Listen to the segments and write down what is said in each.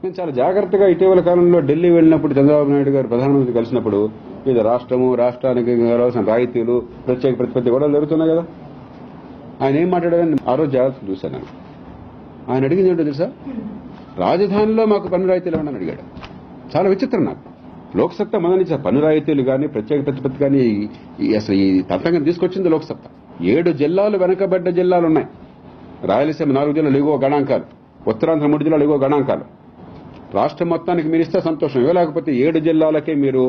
నేను చాలా జాగ్రత్తగా ఇటీవల కాలంలో ఢిల్లీ వెళ్ళినప్పుడు చంద్రబాబు నాయుడు గారు ప్రధానమంత్రి కలిసినప్పుడు ఇది రాష్ట్రానికి కావాల్సిన రాయితీలు ప్రత్యేక ప్రతిపత్తి కూడా జరుగుతున్నాయి కదా. ఆయన ఏం మాట్లాడారని ఆ రోజు జాగ్రత్తగా చూశాను నేను. ఆయన అడిగింది ఏంటో తెలుసా, రాజధానిలో మాకు పన్ను రాయితీలు ఇవ్వండి అడిగాడు. చాలా విచిత్రం నాకు. లోక్సత్తా మొదటి పన్ను రాయితీలు కానీ ప్రత్యేక ప్రతిపత్తి కానీ అసలు ఈ తతంగం తీసుకొచ్చింది లోక్సత్తా. 7 జిల్లాలు వెనకబడ్డ జిల్లాలు ఉన్నాయి. రాయలసీమ 4 జిల్లాలు ఎగువ గణాంకాలు, ఉత్తరాంధ్ర 3 జిల్లాలు ఎగువ గణాంకాలు. రాష్ట్రం మొత్తానికి మీరు ఇస్తే సంతోషం. ఇవ్వలేకపోతే 7 జిల్లాలకే మీరు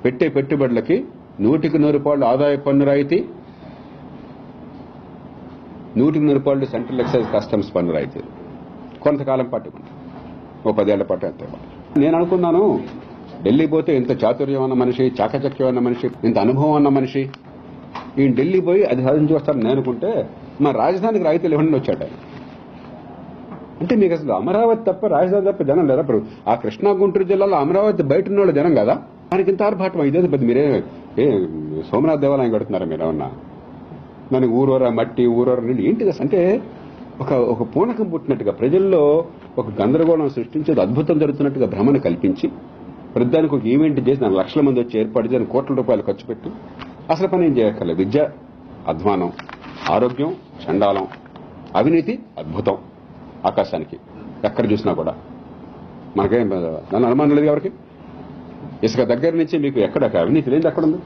పెట్టే పెట్టుబడులకి 100% ఆదాయ పన్ను రాయితీ, 100% సెంట్రల్ ఎక్సైజ్ కస్టమ్స్ పన్ను రాయితీ కొంతకాలం పాటు, ఓ 10 ఏళ్ల పాటు అంతే. నేను అనుకున్నాను ఢిల్లీ పోతే ఇంత చాతుర్యం ఉన్న మనిషి, చాకచక్యం ఉన్న మనిషి, ఇంత అనుభవం ఉన్న మనిషి ఈయన ఢిల్లీ పోయి అది సాధించి వస్తారని నేను అనుకుంటే మా రాజధానికి రాయితీలు ఇవ్వండి వచ్చాడు. అంటే మీకు అసలు అమరావతి తప్ప రాజధాని తప్ప జనం లేదా? ఇప్పుడు ఆ కృష్ణా గుంటూరు జిల్లాలో అమరావతి బయట ఉన్న వాళ్ళు జనం కదా. దానికి ఇంత ఆర్భాటం ఇదేది పెద్ద మీరే సోమనాథ్ దేవాలయం కడుతున్నారా మీరు ఏమన్నా? దానికి ఊరూర మట్టి ఊరూర నీళ్ళు ఏంటిది అంటే ఒక పూనకం పుట్టినట్టుగా ప్రజల్లో ఒక గందరగోళం సృష్టించేది, అద్భుతం జరుగుతున్నట్టుగా భ్రమను కల్పించి ప్రతిదానికి ఒక ఈవెంట్ చేసి 4 లక్షల మంది వచ్చి ఏర్పాటు చేసి కోట్ల రూపాయలు ఖర్చు పెట్టి అసలు పని ఏం చేయక్కర్లేదు. విద్య అధ్వానం, ఆరోగ్యం చండాలం, అవినీతి అద్భుతం ఆకాశానికి ఎక్కడ చూసినా కూడా. మనకేం నన్ను అనుమానం లేదు ఎవరికి. ఇసుక దగ్గర నుంచి మీకు ఎక్కడ అవినీతి లేదు ఎక్కడుంది?